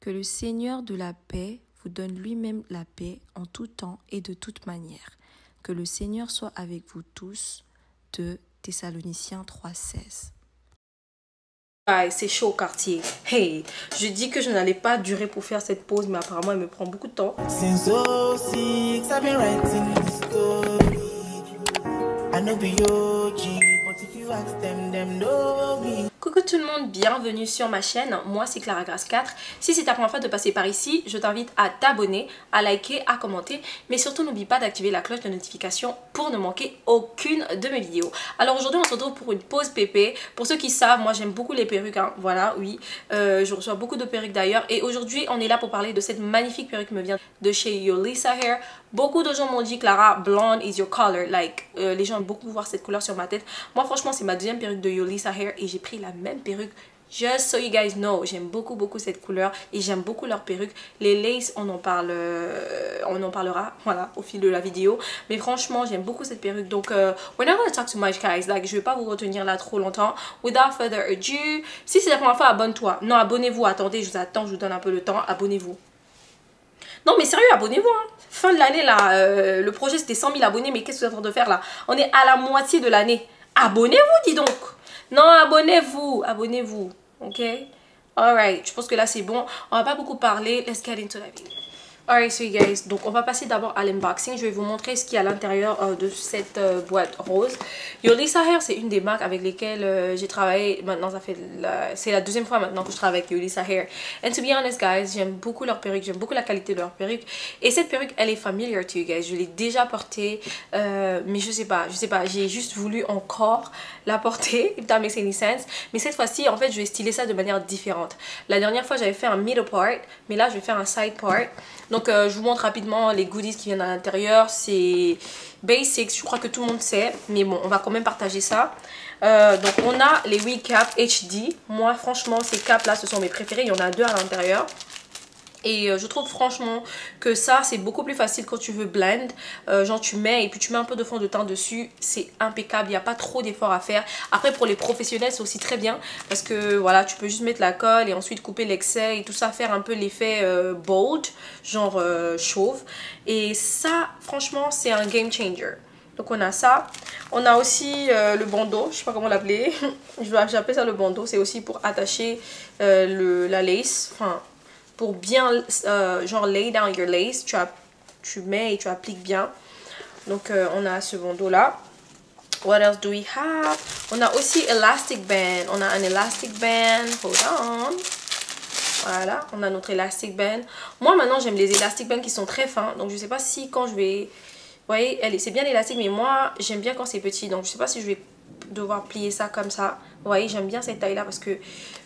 Que le Seigneur de la paix vous donne lui-même la paix en tout temps et de toute manière. Que le Seigneur soit avec vous tous. De Thessaloniciens 3,16. C'est chaud au quartier. Hey, je dis que je n'allais pas durer pour faire cette pause, mais apparemment elle me prend beaucoup de temps. Since 06, I've been writing this story. I know be OG, but if you ask them know me. Coucou tout le monde, bienvenue sur ma chaîne, moi c'est Clara Grace 4. Si c'est ta première fois de passer par ici, je t'invite à t'abonner, à liker, à commenter, mais surtout n'oublie pas d'activer la cloche de notification pour ne manquer aucune de mes vidéos. Alors aujourd'hui on se retrouve pour une pause pépé. Pour ceux qui savent, moi j'aime beaucoup les perruques, hein. Voilà, oui, je reçois beaucoup de perruques d'ailleurs. Et aujourd'hui on est là pour parler de cette magnifique perruque qui me vient de chez Yolisa Hair. Beaucoup de gens m'ont dit Clara, blonde is your color, like les gens aiment beaucoup voir cette couleur sur ma tête. Moi franchement c'est ma deuxième perruque de Yolisa Hair et j'ai pris la même perruque. Just so you guys know, j'aime beaucoup cette couleur et j'aime beaucoup leur perruque. Les laces, on en parlera, voilà, au fil de la vidéo. Mais franchement, j'aime beaucoup cette perruque. Donc, we're not gonna talk too much, guys. Like, je vais pas vous retenir là trop longtemps. Without further ado, si c'est la première fois, abonne-toi. Non, abonnez-vous. Attendez, je vous attends, je vous donne un peu de temps. Abonnez-vous. Non mais sérieux, abonnez-vous, hein. Fin de l'année là, le projet c'était 100 000 abonnés, mais qu'est-ce que vous êtes en train de faire là? On est à la moitié de l'année. Abonnez-vous, dis donc. Non, abonnez-vous, abonnez-vous, ok? Alright, je pense que là c'est bon. On va pas beaucoup parler, let's get into the video. Alright, so you guys, donc on va passer d'abord à l'unboxing. Je vais vous montrer ce qu'il y a à l'intérieur de cette boîte rose. Yolisa Hair, c'est une des marques avec lesquelles j'ai travaillé. Maintenant, c'est la deuxième fois maintenant que je travaille avec Yolisa Hair. And to be honest, guys, j'aime beaucoup leur perruque, j'aime beaucoup la qualité de leur perruque. Et cette perruque, elle est familiar to you guys. Je l'ai déjà portée, mais je sais pas, j'ai juste voulu encore la porter, if that makes any sense. Mais cette fois-ci, en fait, je vais styler ça de manière différente. La dernière fois, j'avais fait un middle part, mais là, je vais faire un side part. Donc je vous montre rapidement les goodies qui viennent à l'intérieur. C'est basics, je crois que tout le monde sait. Mais bon, on va quand même partager ça. Donc on a les wig caps HD. Moi franchement ces caps là ce sont mes préférés. Il y en a deux à l'intérieur. Et je trouve franchement que ça c'est beaucoup plus facile quand tu veux blend. Genre tu mets et puis tu mets un peu de fond de teint dessus. C'est impeccable, il n'y a pas trop d'efforts à faire. Après pour les professionnels c'est aussi très bien. Parce que voilà tu peux juste mettre la colle et ensuite couper l'excès et tout ça. Faire un peu l'effet bold, genre chauve. Et ça franchement c'est un game changer. Donc on a ça. On a aussi le bandeau, je sais pas comment l'appeler. J'appelle ça le bandeau. C'est aussi pour attacher la lace. Enfin pour bien genre lay down your lace, tu mets et tu appliques bien. Donc on a ce bandeau là. What else do we have? On a aussi elastic band. On a un elastic band. Hold on. Voilà, on a notre elastic band. Moi maintenant j'aime les elastic bands qui sont très fins. Donc je sais pas si quand je vais... Vous voyez, c'est bien élastique, mais moi j'aime bien quand c'est petit. Donc je sais pas si je vais devoir plier ça comme ça. Vous voyez, j'aime bien cette taille là parce que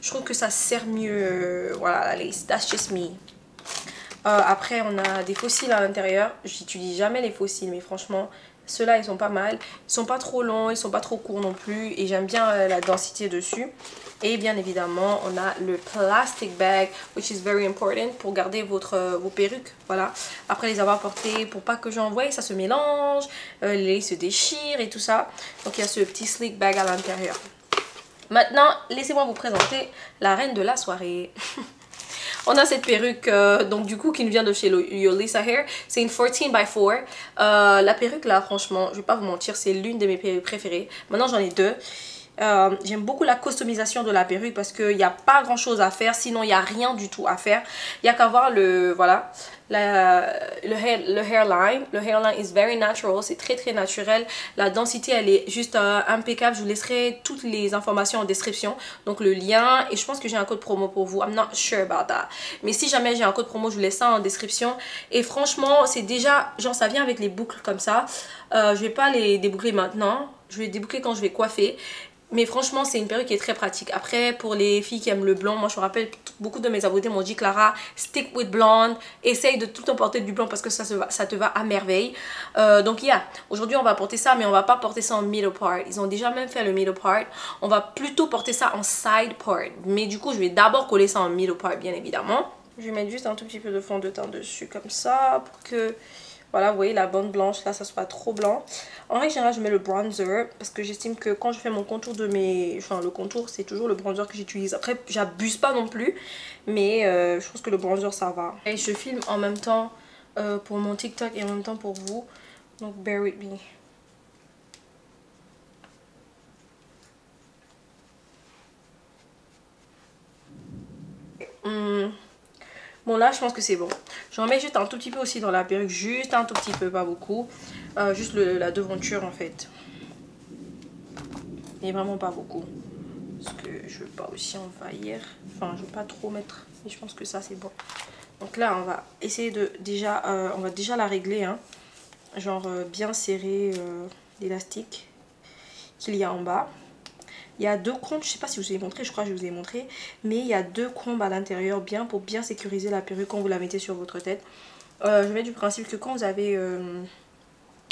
je trouve que ça sert mieux. Voilà, la lace, that's just me. Après on a des fossiles à l'intérieur. J'utilise jamais les fossiles, mais franchement ceux-là ils sont pas mal. Ils sont pas trop longs, ils sont pas trop courts non plus. Et j'aime bien la densité dessus. Et bien évidemment on a le plastic bag, which is very important pour garder vos perruques. Voilà, après les avoir portées, pour pas que j'envoie ça se mélange, les se déchirent et tout ça. Donc il y a ce petit slick bag à l'intérieur. Maintenant laissez-moi vous présenter la reine de la soirée. On a cette perruque donc du coup qui nous vient de chez Yolisa Hair. C'est une 14x4. La perruque là franchement je vais pas vous mentir, c'est l'une de mes perruques préférées. Maintenant j'en ai deux. J'aime beaucoup la customisation de la perruque parce qu'il n'y a pas grand chose à faire, sinon il n'y a rien du tout à faire. Il n'y a qu'à voir le hairline. Le hairline is very natural, c'est très naturel. La densité elle est juste impeccable. Je vous laisserai toutes les informations en description, donc le lien, et je pense que j'ai un code promo pour vous. I'm not sure about that, mais si jamais j'ai un code promo je vous laisse ça en description. Et franchement c'est déjà, genre ça vient avec les boucles comme ça. Je vais pas les déboucler maintenant, je vais les déboucler quand je vais coiffer. Mais franchement c'est une perruque qui est très pratique. Après pour les filles qui aiment le blond, moi je me rappelle beaucoup de mes abonnés m'ont dit Clara, stick with blonde, essaye de tout le temps porter du blond parce que ça te va à merveille. Donc aujourd'hui on va porter ça, mais on va pas porter ça en middle part. Ils ont déjà même fait le middle part. On va plutôt porter ça en side part. Mais du coup je vais d'abord coller ça en middle part bien évidemment. Je vais mettre juste un tout petit peu de fond de teint dessus comme ça pour que Voilà, vous voyez la bande blanche, là, ça soit trop blanc. En règle générale, je mets le bronzer parce que j'estime que quand je fais mon contour de mes... Enfin, le contour, c'est toujours le bronzer que j'utilise. Après, j'abuse pas non plus, mais je pense que le bronzer, ça va. Et je filme en même temps pour mon TikTok et en même temps pour vous. Donc, bear with me. Bon là je pense que c'est bon. J'en mets juste un tout petit peu aussi dans la perruque. Juste un tout petit peu, pas beaucoup. Juste la devanture en fait. Mais vraiment pas beaucoup. Parce que je veux pas aussi envahir. Enfin je veux pas trop mettre. Mais je pense que ça c'est bon. Donc là on va essayer de déjà... on va déjà la régler. Hein. Genre bien serrer l'élastique qu'il y a en bas. Il y a deux combes, je sais pas si je vous ai montré, je crois que je vous ai montré. Mais il y a deux combes à l'intérieur bien pour bien sécuriser la perruque quand vous la mettez sur votre tête. Je mets du principe que quand vous avez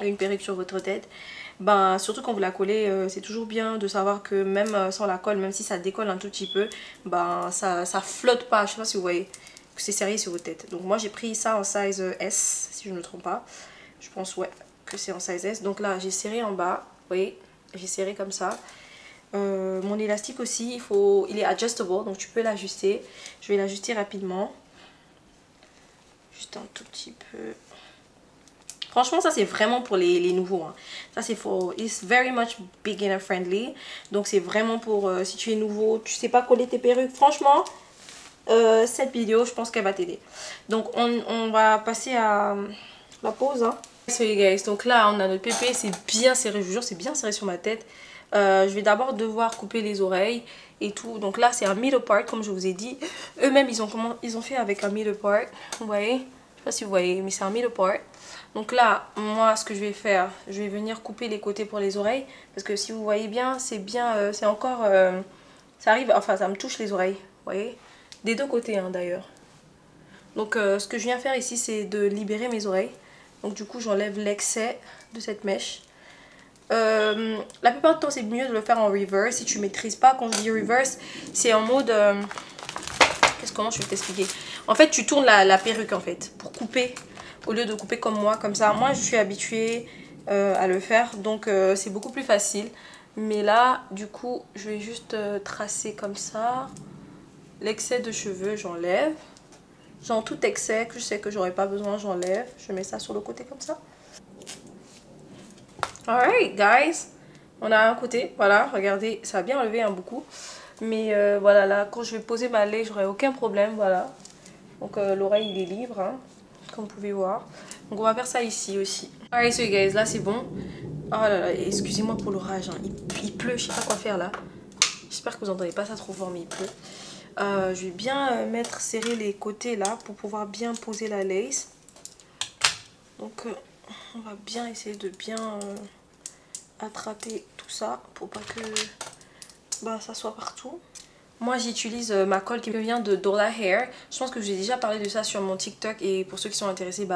une perruque sur votre tête, ben, surtout quand vous la collez, c'est toujours bien de savoir que même sans la colle, même si ça décolle un tout petit peu, ben, ça flotte pas. Je sais pas si vous voyez que c'est serré sur votre tête. Donc moi j'ai pris ça en size S, si je ne me trompe pas. Je pense ouais que c'est en size S. Donc là j'ai serré en bas, vous voyez, j'ai serré comme ça. Mon élastique aussi, il est adjustable, donc tu peux l'ajuster. Je vais l'ajuster rapidement. Juste un tout petit peu. Franchement, ça c'est vraiment pour les nouveaux. Hein. Ça c'est pour... It's very much beginner friendly. Donc c'est vraiment pour si tu es nouveau, tu sais pas coller tes perruques. Franchement, cette vidéo, je pense qu'elle va t'aider. Donc on va passer à la pause. Hein. So you guys, donc là on a notre pépé, c'est bien serré, je vous jure, c'est bien serré sur ma tête. Je vais d'abord devoir couper les oreilles et tout. Donc là c'est un middle part comme je vous ai dit. Eux-mêmes ils ont fait avec un middle part. Vous voyez, je sais pas si vous voyez, mais c'est un middle part. Donc là moi ce que je vais faire, je vais venir couper les côtés pour les oreilles. Parce que si vous voyez bien, c'est bien, c'est encore, ça arrive, enfin ça me touche les oreilles. Vous voyez, des deux côtés hein, d'ailleurs. Donc ce que je viens faire ici c'est de libérer mes oreilles. Donc du coup j'enlève l'excès de cette mèche. La plupart du temps c'est mieux de le faire en reverse si tu maîtrises pas. Quand je dis reverse c'est en mode comment je vais t'expliquer. En fait tu tournes la perruque en fait pour couper au lieu de couper comme moi, comme ça. Moi je suis habituée à le faire donc c'est beaucoup plus facile. Mais là du coup je vais juste tracer comme ça. L'excès de cheveux j'enlève. Genre tout excès que je sais que j'aurais pas besoin j'enlève. Je mets ça sur le côté comme ça. Alright guys, on a un côté, voilà, regardez, ça a bien levé hein, beaucoup. Mais voilà, là, quand je vais poser ma lait, j'aurai aucun problème, voilà. Donc l'oreille, il est libre, hein, comme vous pouvez voir. Donc on va faire ça ici aussi. Alright, so guys, là c'est bon. Oh là là, excusez-moi pour l'orage, hein. Il pleut, je sais pas quoi faire là. J'espère que vous n'entendez pas ça trop fort, mais il pleut. Je vais bien serrer les côtés là pour pouvoir bien poser la lace. Donc on va bien essayer de bien attraper tout ça pour pas que ça soit partout. Moi j'utilise ma colle qui vient de Dola Hair. Je pense que j'ai déjà parlé de ça sur mon TikTok et pour ceux qui sont intéressés,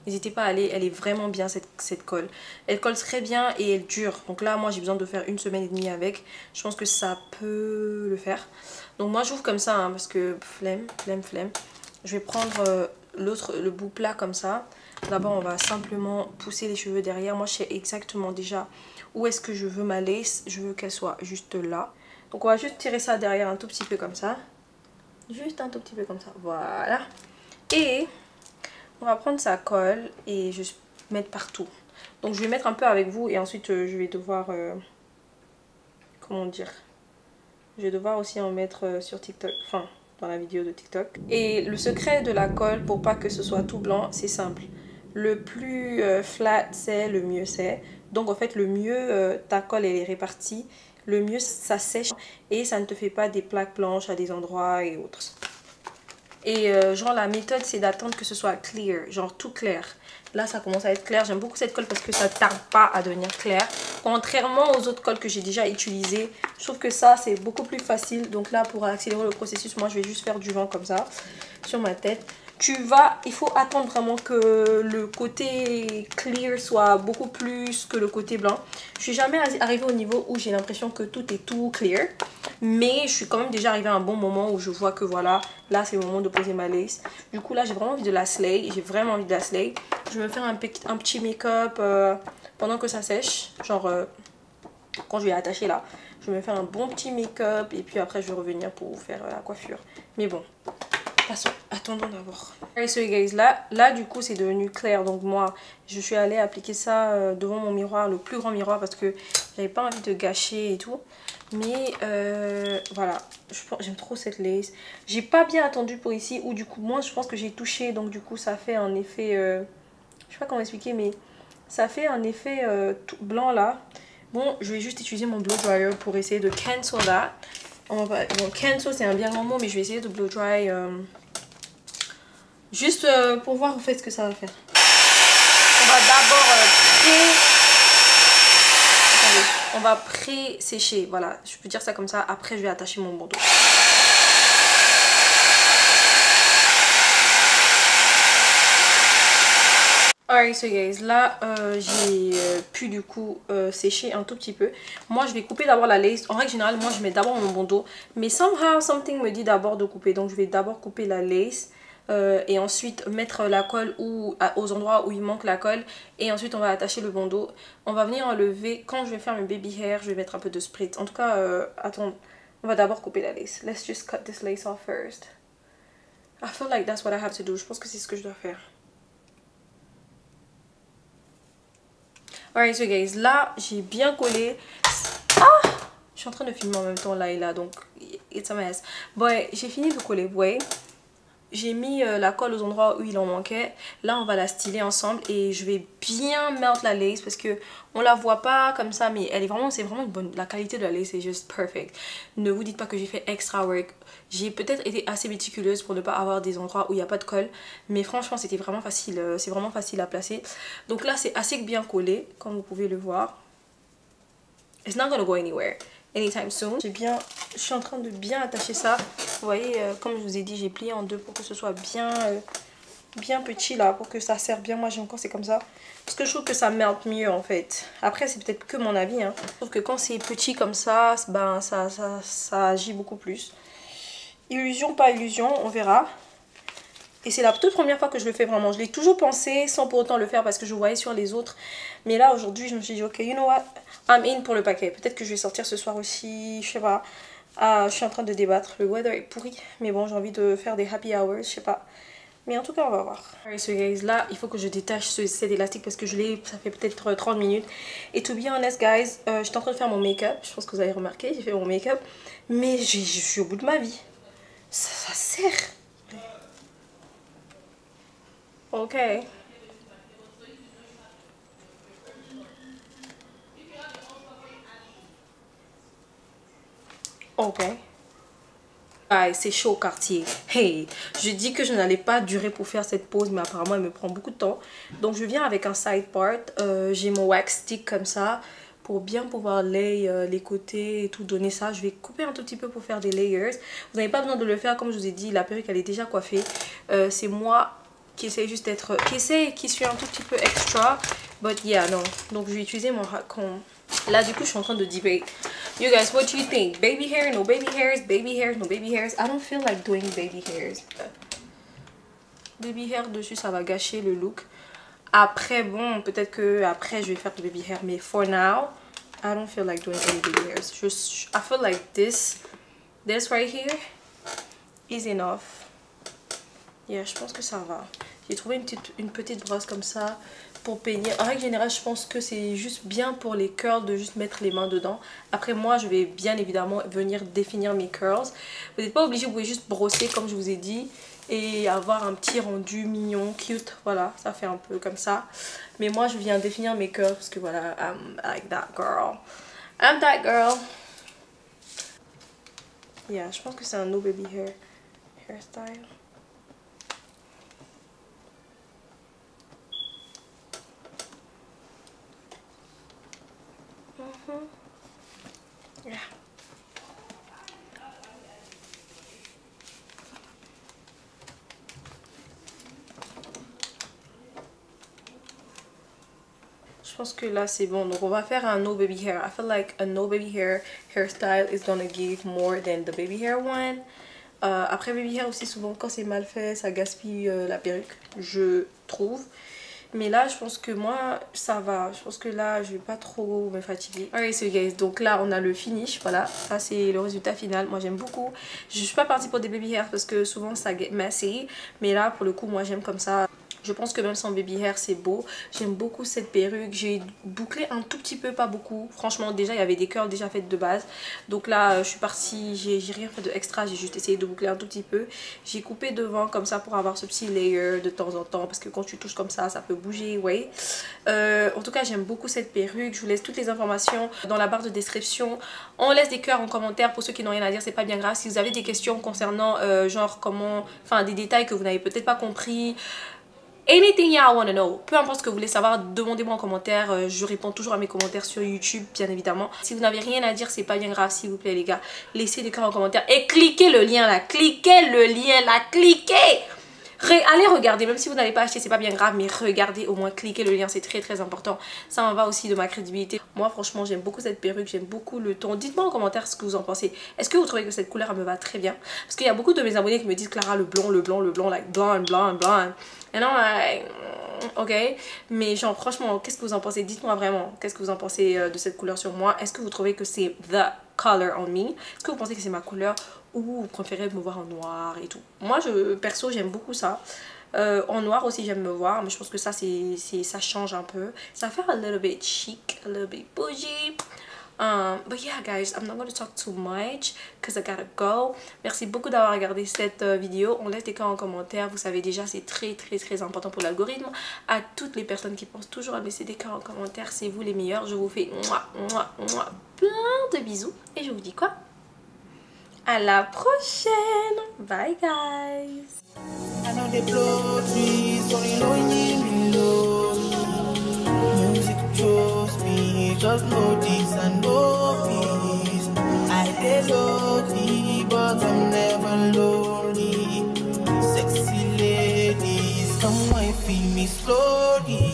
n'hésitez pas à aller. Elle est vraiment bien cette colle. Elle colle très bien et elle dure. Donc là moi j'ai besoin de faire 1 semaine et demie avec. Je pense que ça peut le faire. Donc moi j'ouvre comme ça hein, parce que flemme. Je vais prendre le bout plat comme ça. D'abord on va simplement pousser les cheveux derrière. Moi je sais exactement déjà où est-ce que je veux ma lace. Je veux qu'elle soit juste là. Donc on va juste tirer ça derrière un tout petit peu comme ça. Juste un tout petit peu comme ça. Voilà. Et on va prendre sa colle et juste mettre partout. Donc je vais mettre un peu avec vous et ensuite je vais devoir... comment dire? Je vais devoir aussi en mettre sur TikTok. Enfin, dans la vidéo de TikTok. Et le secret de la colle pour pas que ce soit tout blanc, c'est simple. Le plus flat c'est, le mieux c'est. Donc en fait le mieux ta colle elle est répartie, le mieux ça sèche et ça ne te fait pas des plaques blanches à des endroits et autres. Et genre la méthode c'est d'attendre que ce soit clear, genre tout clair. Là ça commence à être clair, j'aime beaucoup cette colle parce que ça tarde pas à devenir clair. Contrairement aux autres colles que j'ai déjà utilisées, je trouve que ça c'est beaucoup plus facile. Donc là pour accélérer le processus, moi je vais juste faire du vent comme ça sur ma tête. Il faut attendre vraiment que le côté clear soit beaucoup plus que le côté blanc. Je suis jamais arrivée au niveau où j'ai l'impression que tout est tout clear. Mais je suis quand même déjà arrivée à un bon moment où je vois que voilà, là c'est le moment de poser ma lace. Du coup là j'ai vraiment envie de la slay, j'ai vraiment envie de la slay. Je vais me faire un petit make-up pendant que ça sèche, genre quand je vais attacher là. Je vais me faire un bon petit make-up et puis après je vais revenir pour faire la coiffure. Mais bon, passons, attendons d'abord. Alright, so guys, là du coup c'est devenu clair. Donc moi je suis allée appliquer ça devant mon miroir, le plus grand miroir, parce que j'avais pas envie de gâcher et tout. Mais voilà, j'aime trop cette lace. J'ai pas bien attendu pour ici, ou du coup moi je pense que j'ai touché, donc du coup ça fait un effet, je sais pas comment expliquer, mais ça fait un effet tout blanc là. Bon, je vais juste utiliser mon blow dryer pour essayer de cancel that. Bon, cancel c'est un bien grand mot, mais je vais essayer de blow dry juste pour voir en fait ce que ça va faire. On va d'abord on va pré-sécher, voilà, je peux dire ça comme ça. Après je vais attacher mon bandeau. Alright, so guys, là j'ai pu du coup sécher un tout petit peu. Moi je vais couper d'abord la lace. En règle générale moi je mets d'abord mon bandeau, mais somehow something me dit d'abord de couper. Donc je vais d'abord couper la lace et ensuite mettre la colle aux endroits où il manque la colle. Et ensuite on va attacher le bandeau. On va venir enlever, quand je vais faire mes baby hair, je vais mettre un peu de spritz. En tout cas, attends, on va d'abord couper la lace. Let's just cut this lace off first. I feel like that's what I have to do. Je pense que c'est ce que je dois faire. Alright, so guys, là j'ai bien collé. Ah, je suis en train de filmer en même temps là et là, donc it's a mess. Bon, j'ai fini de coller, vous voyez. J'ai mis la colle aux endroits où il en manquait. Là on va la styler ensemble et je vais bien melt la lace parce que on la voit pas comme ça, mais elle est vraiment, c'est vraiment une bonne, la qualité de la lace est juste perfect. Ne vous dites pas que j'ai fait extra work. J'ai peut-être été assez méticuleuse pour ne pas avoir des endroits où il n'y a pas de colle, mais franchement c'était vraiment facile, c'est vraiment facile à placer. Donc là c'est assez bien collé comme vous pouvez le voir. It's not gonna go anywhere anytime soon. Je suis en train de bien attacher ça. Vous voyez, comme je vous ai dit, j'ai plié en deux pour que ce soit bien petit là, pour que ça serre bien. Moi j'aime quand c'est comme ça, parce que je trouve que ça melt mieux en fait. Après c'est peut-être que mon avis, hein. Je trouve que quand c'est petit comme ça, ben ça agit beaucoup plus. Illusion, pas illusion, on verra. Et c'est la toute première fois que je le fais vraiment. Je l'ai toujours pensé sans pour autant le faire parce que je voyais sur les autres. Mais là aujourd'hui je me suis dit ok, you know what, I'm in pour le paquet. Peut-être que je vais sortir ce soir aussi, je sais pas. Ah, je suis en train de débattre, le weather est pourri. Mais bon, j'ai envie de faire des happy hours, je sais pas. Mais en tout cas on va voir. Alright, so guys, là il faut que je détache cet élastique parce que je l'ai, ça fait peut-être 30 minutes. Et to be honest guys, j'étais en train de faire mon make-up. Je pense que vous avez remarqué, j'ai fait mon make-up. Mais je suis au bout de ma vie. Ça serre. Ok. Ok. Aïe, c'est chaud Cartier. Hey, je dis que je n'allais pas durer pour faire cette pause, mais apparemment elle me prend beaucoup de temps. Donc je viens avec un side part. J'ai mon wax stick comme ça pour bien pouvoir lay les côtés et tout, donner ça. Je vais couper un tout petit peu pour faire des layers. Vous n'avez pas besoin de le faire, comme je vous ai dit, la perruque elle est déjà coiffée. C'est moi qui essaie juste d'être, qui suis un tout petit peu extra, but yeah, non. Donc je vais utiliser mon hot comb. Là du coup je suis en train de debate. You guys, what do you think? Baby hair, no baby hairs, baby hairs, no baby hairs. I don't feel like doing baby hairs. Baby hair dessus ça va gâcher le look. Après bon, peut-être que après je vais faire du baby hair, mais for now I don't feel like doing any baby hairs. I feel like this right here is enough. Yeah, je pense que ça va. J'ai trouvé une petite brosse comme ça pour peigner. En règle générale, je pense que c'est juste bien pour les curls de juste mettre les mains dedans. Après, moi, je vais bien évidemment venir définir mes curls. Vous n'êtes pas obligé, vous pouvez juste brosser comme je vous ai dit et avoir un petit rendu mignon, cute. Voilà, ça fait un peu comme ça. Mais moi, je viens définir mes curls parce que voilà, I'm like that girl. I'm that girl. Yeah, je pense que c'est un no baby hairstyle. Yeah. Je Je pense que là c'est bon. Donc on va faire un no baby hair. I feel like a no baby hair hairstyle is gonna give more than the baby hair one. Après baby hair aussi, souvent quand c'est mal fait, ça gaspille la perruque, je trouve. Mais là, je pense que moi, ça va. Je pense que là, je vais pas trop me fatiguer. Alright, so guys, donc là, on a le finish. Voilà, ça c'est le résultat final. Moi, j'aime beaucoup. Je suis pas partie pour des baby hair parce que souvent, ça get messy. Mais là, pour le coup, moi, j'aime comme ça. Je pense que même sans baby hair, c'est beau. J'aime beaucoup cette perruque. J'ai bouclé un tout petit peu, pas beaucoup. Franchement, déjà, il y avait des curls déjà faites de base. Donc là, je suis partie, j'ai rien fait de extra. J'ai juste essayé de boucler un tout petit peu. J'ai coupé devant comme ça pour avoir ce petit layer de temps en temps. Parce que quand tu touches comme ça peut bouger, ouais. En tout cas, j'aime beaucoup cette perruque. Je vous laisse toutes les informations dans la barre de description. On laisse des cœurs en commentaire pour ceux qui n'ont rien à dire. C'est pas bien grave. Si vous avez des questions concernant genre comment, enfin des détails que vous n'avez peut-être pas compris, anything y'all wanna know, peu importe ce que vous voulez savoir, demandez-moi en commentaire. Je réponds toujours à mes commentaires sur YouTube, bien évidemment. Si vous n'avez rien à dire, c'est pas bien grave, s'il vous plaît les gars. Laissez des cœurs en commentaire et cliquez le lien là, cliquez le lien là, cliquez. Allez regarder, même si vous n'avez pas acheté, c'est pas bien grave, mais regardez, au moins cliquez le lien, c'est très très important. Ça en va aussi de ma crédibilité. Moi franchement, j'aime beaucoup cette perruque, j'aime beaucoup le ton. Dites-moi en commentaire ce que vous en pensez. Est-ce que vous trouvez que cette couleur me va très bien? Parce qu'il y a beaucoup de mes abonnés qui me disent Clara, le blond, like blonde. Et non, ok. Mais genre franchement, qu'est-ce que vous en pensez? Dites-moi vraiment, qu'est-ce que vous en pensez de cette couleur sur moi? Est-ce que vous trouvez que c'est the color on me? Est-ce que vous pensez que c'est ma couleur? Ou vous préférez me voir en noir et tout? Moi, perso, j'aime beaucoup ça. En noir aussi, j'aime me voir. Mais je pense que ça, ça change un peu. Ça fait a little bit chic, a little bit bougie. But yeah, guys, I'm not going to talk too much because I gotta go. Merci beaucoup d'avoir regardé cette vidéo. On laisse des cas en commentaire. Vous savez déjà, c'est très, très, très important pour l'algorithme. À toutes les personnes qui pensent toujours à laisser des cas en commentaire, c'est vous les meilleurs. Je vous fais plein de bisous. Et je vous dis quoi? À la prochaine. Bye guys. I know they blow trees, only lonely below. Music chose me, just know this and know peace. I dey lonely, but I'm never lonely. Sexy ladies, come and feel me slowly.